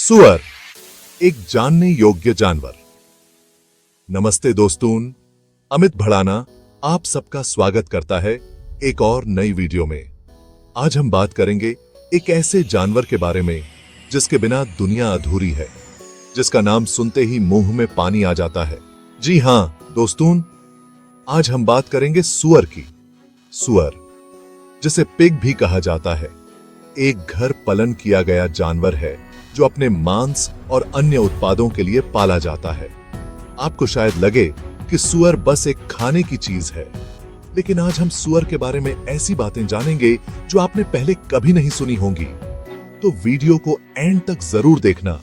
सुअर, एक जानने योग्य जानवर। नमस्ते दोस्तों, अमित भड़ाना आप सबका स्वागत करता है एक और नई वीडियो में। आज हम बात करेंगे एक ऐसे जानवर के बारे में जिसके बिना दुनिया अधूरी है, जिसका नाम सुनते ही मुंह में पानी आ जाता है। जी हां दोस्तों, आज हम बात करेंगे सुअर की। सुअर, जिसे पिग भी कहा जाता है, एक घर पालन किया गया जानवर है जो अपने मांस और अन्य उत्पादों के लिए पाला जाता है। आपको शायद लगे कि सुअर बस एक खाने की चीज है, लेकिन आज हम सुअर के बारे में ऐसी बातें जानेंगे जो आपने पहले कभी नहीं सुनी होंगी। तो वीडियो को एंड तक जरूर देखना,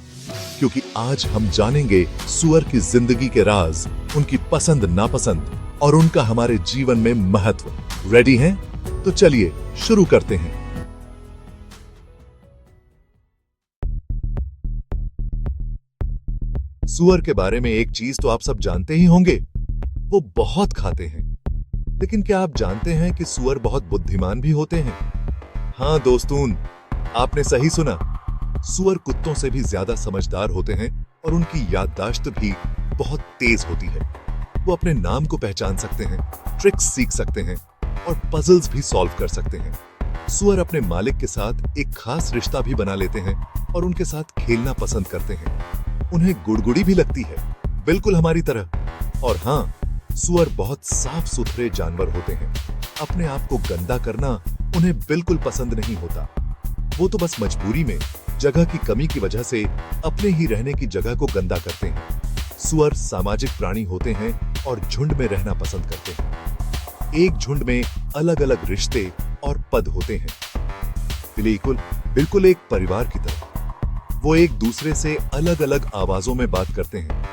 क्योंकि आज हम जानेंगे सुअर की जिंदगी के राज, उनकी पसंद नापसंद और उनका हमारे जीवन में महत्व। रेडी हैं? तो चलिए शुरू करते हैं। सुअर के बारे में एक चीज तो आप सब जानते ही होंगे, वो बहुत खाते हैं। लेकिन क्या आप जानते हैं कि सुअर बहुत बुद्धिमान भी होते हैं? हां दोस्तों, आपने सही सुना। सुअर कुत्तों से भी ज्यादा समझदार होते हैं और उनकी याददाश्त भी बहुत तेज होती है। वो अपने नाम को पहचान सकते हैं, ट्रिक्स सीख सकते हैं और पजल्स भी सॉल्व कर सकते हैं। सुअर अपने मालिक के साथ एक खास रिश्ता भी बना लेते हैं और उनके साथ खेलना पसंद करते हैं। उन्हें गुड़गुड़ी भी लगती है, बिल्कुल हमारी तरह। और हां, सुअर बहुत साफ सुथरे जानवर होते हैं। अपने आप को गंदा करना उन्हें बिल्कुल पसंद नहीं होता। वो तो बस मजबूरी में, जगह की कमी की वजह से अपने ही रहने की जगह को गंदा करते हैं। सुअर सामाजिक प्राणी होते हैं और झुंड में रहना पसंद करते हैं। एक झुंड में अलग अलग रिश्ते और पद होते हैं, बिल्कुल एक परिवार की तरह। वो एक दूसरे से अलग अलग आवाजों में बात करते हैं,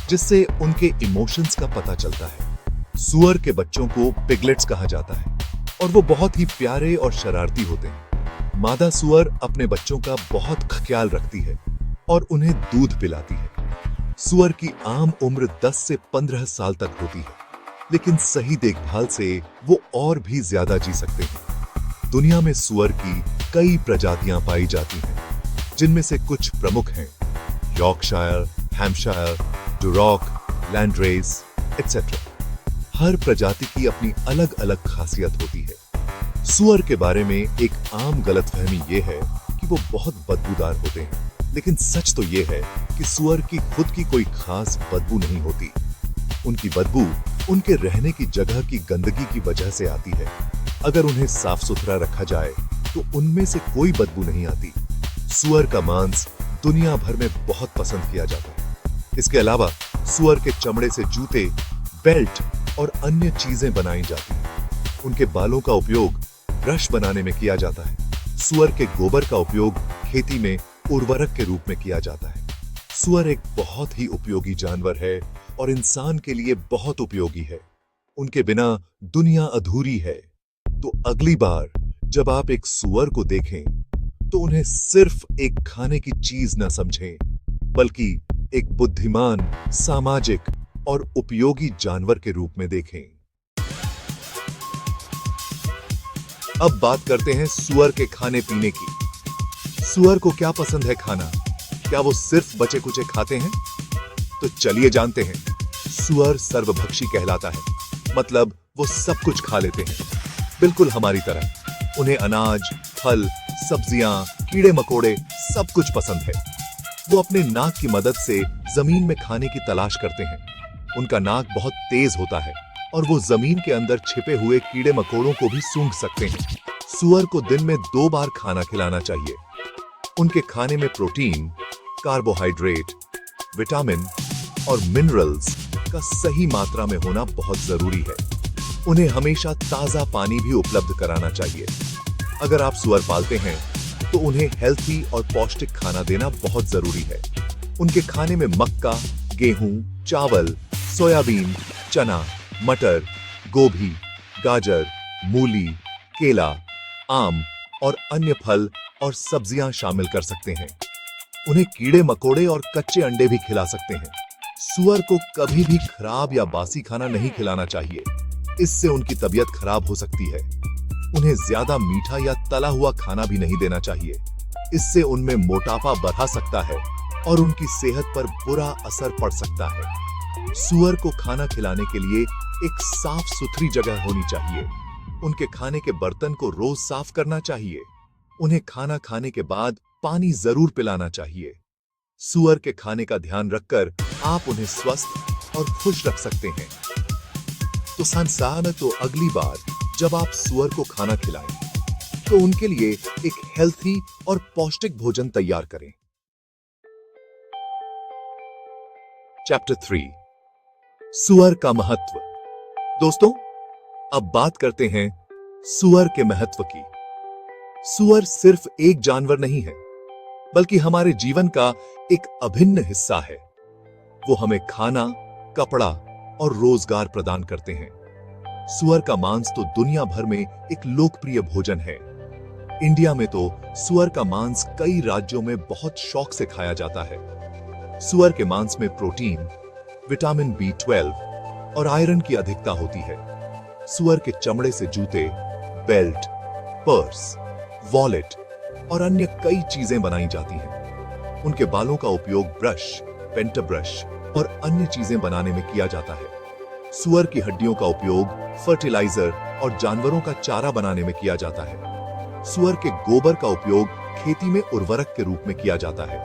जिससे उनके इमोशंस का पता चलता है। सुअर के बच्चों को पिगलेट्स कहा जाता है और वो बहुत ही प्यारे और शरारती होते हैं। मादा सुअर अपने बच्चों का बहुत ख्याल रखती है और उन्हें दूध पिलाती है। सुअर की आम उम्र 10 से 15 साल तक होती है, लेकिन सही देखभाल से वो और भी ज्यादा जी सकते हैं। दुनिया में सुअर की कई प्रजातियां पाई जाती हैं, जिनमें से कुछ प्रमुख हैं यॉर्कशायर, हैम्पशायर, डुरॉक, लैंडरेस एटसेट्रा। हर प्रजाति की अपनी अलग अलग खासियत होती है। सुअर के बारे में एक आम गलतफहमी ये है कि वो बहुत बदबूदार होते हैं, लेकिन सच तो ये है कि सुअर की खुद की कोई खास बदबू नहीं होती। उनकी बदबू उनके रहने की जगह की गंदगी की वजह से आती है। अगर उन्हें साफ सुथरा रखा जाए तो उनमें से कोई बदबू नहीं आती। सुअर का मांस दुनिया भर में बहुत पसंद किया जाता है। इसके अलावा सुअर के चमड़े से जूते, बेल्ट और अन्य चीजें बनाई जाती हैं। उनके बालों का उपयोग ब्रश बनाने में किया जाता है। सुअर के गोबर का उपयोग खेती में उर्वरक के रूप में किया जाता है। सुअर एक बहुत ही उपयोगी जानवर है और इंसान के लिए बहुत उपयोगी है। उनके बिना दुनिया अधूरी है। तो अगली बार जब आप एक सुअर को देखें तो उन्हें सिर्फ एक खाने की चीज न समझें, बल्कि एक बुद्धिमान, सामाजिक और उपयोगी जानवर के रूप में देखें। अब बात करते हैं सुअर के खाने पीने की। सुअर को क्या पसंद है खाना? क्या वो सिर्फ बचे कुचे खाते हैं? तो चलिए जानते हैं। सुअर सर्वभक्षी कहलाता है, मतलब वो सब कुछ खा लेते हैं, बिल्कुल हमारी तरह। उन्हें अनाज, फल, सब्जियां, कीड़े मकोड़े सब कुछ पसंद है। वो अपने नाक की मदद से जमीन में खाने की तलाश करते हैं। उनका नाक बहुत तेज होता है और वो जमीन के अंदर छिपे हुए कीड़े मकोड़ों को भी सूंघ सकते हैं। सुअर को दिन में 2 बार खाना खिलाना चाहिए। उनके खाने में प्रोटीन, कार्बोहाइड्रेट, विटामिन और मिनरल्स का सही मात्रा में होना बहुत जरूरी है। उन्हें हमेशा ताजा पानी भी उपलब्ध कराना चाहिए। अगर आप सुअर पालते हैं तो उन्हें हेल्थी और पौष्टिक खाना देना बहुत जरूरी है। उनके खाने में मक्का, गेहूं, चावल, सोयाबीन, चना, मटर, गोभी, गाजर, मूली, केला, आम और अन्य फल और सब्जियां शामिल कर सकते हैं। उन्हें कीड़े मकोड़े और कच्चे अंडे भी खिला सकते हैं। सुअर को कभी भी खराब या बासी खाना नहीं खिलाना चाहिए, इससे उनकी तबीयत खराब हो सकती है। उन्हें ज्यादा मीठा या तला हुआ खाना भी नहीं देना चाहिए, इससे उनमें मोटापा बढ़ा सकता है और उनकी सेहत पर बुरा असर पड़ सकता है। सूअर को खाना खिलाने के लिए एक साफ सुथरी जगह होनी चाहिए। उनके खाने के बर्तन को रोज साफ करना चाहिए। उन्हें खाना खाने के बाद पानी जरूर पिलाना चाहिए। सूअर के खाने का ध्यान रखकर आप उन्हें स्वस्थ और खुश रख सकते हैं। तो संसार तो अगली बार जब आप सूअर को खाना खिलाएं, तो उनके लिए एक हेल्थी और पौष्टिक भोजन तैयार करें। चैप्टर 3 सूअर का महत्व। दोस्तों, अब बात करते हैं सूअर के महत्व की। सूअर सिर्फ एक जानवर नहीं है, बल्कि हमारे जीवन का एक अभिन्न हिस्सा है। वो हमें खाना, कपड़ा और रोजगार प्रदान करते हैं। सूअर का मांस तो दुनिया भर में एक लोकप्रिय भोजन है। इंडिया में तो सूअर का मांस कई राज्यों में बहुत शौक से खाया जाता है। सूअर के मांस में प्रोटीन, विटामिन B12 और आयरन की अधिकता होती है। सूअर के चमड़े से जूते, बेल्ट, पर्स, वॉलेट और अन्य कई चीजें बनाई जाती हैं। उनके बालों का उपयोग ब्रश, पेंटर ब्रश और अन्य चीजें बनाने में किया जाता है। सूअर की हड्डियों का उपयोग फर्टिलाइजर और जानवरों का चारा बनाने में किया जाता है। सूअर के गोबर का उपयोग खेती में उर्वरक के रूप में किया जाता है।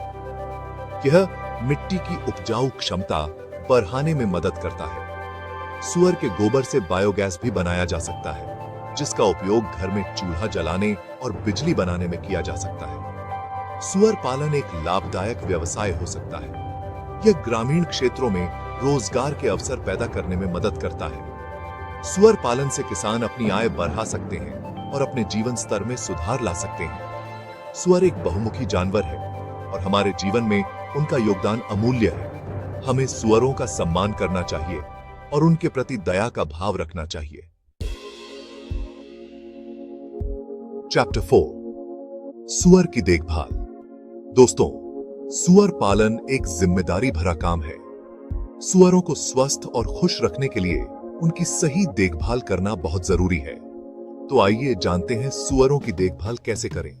यह मिट्टी की उपजाऊ क्षमता बढ़ाने में मदद करता है। सूअर के गोबर से बायोगैस भी बनाया जा सकता है, जिसका उपयोग घर में चूल्हा जलाने और बिजली बनाने में किया जा सकता है। सूअर पालन एक लाभदायक व्यवसाय हो सकता है। यह ग्रामीण क्षेत्रों में रोजगार के अवसर पैदा करने में मदद करता है। सूअर पालन से किसान अपनी आय बढ़ा सकते हैं और अपने जीवन स्तर में सुधार ला सकते हैं। सूअर एक बहुमुखी जानवर है और हमारे जीवन में उनका योगदान अमूल्य है। हमें सूअरों का सम्मान करना चाहिए और उनके प्रति दया का भाव रखना चाहिए। चैप्टर 4 सूअर की देखभाल। दोस्तों, सूअर पालन एक जिम्मेदारी भरा काम है। सूअरों को स्वस्थ और खुश रखने के लिए उनकी सही देखभाल करना बहुत जरूरी है। तो आइए जानते हैं सूअरों की देखभाल कैसे करें।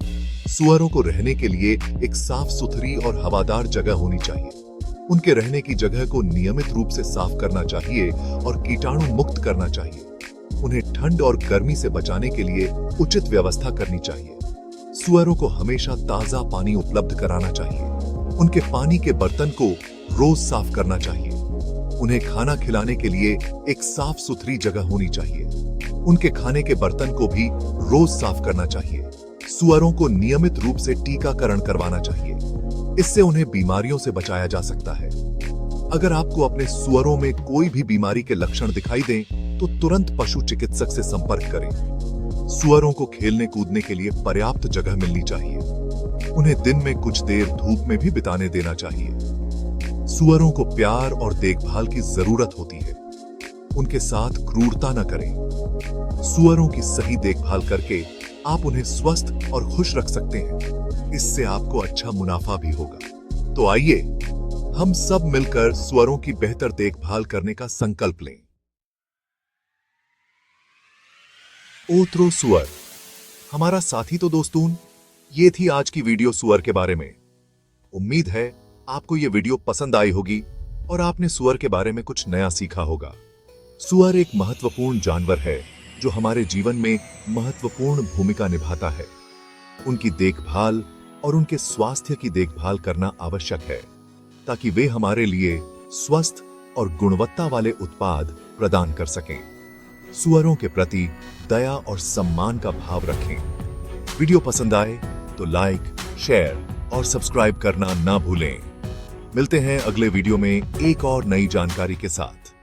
सूअरों को रहने के लिए एक साफ सुथरी और हवादार जगह होनी चाहिए। उनके रहने की जगह को नियमित रूप से साफ करना चाहिए और कीटाणु मुक्त करना चाहिए। उन्हें ठंड और गर्मी से बचाने के लिए उचित व्यवस्था करनी चाहिए। सूअरों को हमेशा ताजा पानी उपलब्ध कराना चाहिए। उनके पानी के बर्तन को रोज साफ करना चाहिए। उन्हें खाना खिलाने के लिए एक साफ सुथरी जगह होनी चाहिए। उनके खाने के बर्तन को भी रोज साफ करना चाहिए। सूअरों को नियमित रूप से टीकाकरण करवाना चाहिए। इससे उन्हें बीमारियों से बचाया जा सकता है। अगर आपको अपने सूअरों में कोई भी बीमारी के लक्षण दिखाई दें, तो तुरंत पशु चिकित्सक से संपर्क करें। सूअरों को खेलने कूदने के लिए पर्याप्त जगह मिलनी चाहिए। उन्हें दिन में कुछ देर धूप में भी बिताने देना चाहिए। सूअरों को प्यार और देखभाल की जरूरत होती है। उनके साथ क्रूरता न करें। सूअरों की सही देखभाल करके आप उन्हें स्वस्थ और खुश रख सकते हैं। इससे आपको अच्छा मुनाफा भी होगा। तो आइए हम सब मिलकर सूअरों की बेहतर देखभाल करने का संकल्प लें। ओथरो सूअर हमारा साथी। तो दोस्तों, ये थी आज की वीडियो सूअर के बारे में। उम्मीद है आपको ये वीडियो पसंद आई होगी और आपने सूअर के बारे में कुछ नया सीखा होगा। सूअर एक महत्वपूर्ण जानवर है जो हमारे जीवन में महत्वपूर्ण भूमिका निभाता है। उनकी देखभाल और उनके स्वास्थ्य की देखभाल करना आवश्यक है, ताकि वे हमारे लिए स्वस्थ और गुणवत्ता वाले उत्पाद प्रदान कर सकें। सूअरों के प्रति दया और सम्मान का भाव रखें। वीडियो पसंद आए तो लाइक, शेयर और सब्सक्राइब करना ना भूलें। मिलते हैं अगले वीडियो में एक और नई जानकारी के साथ।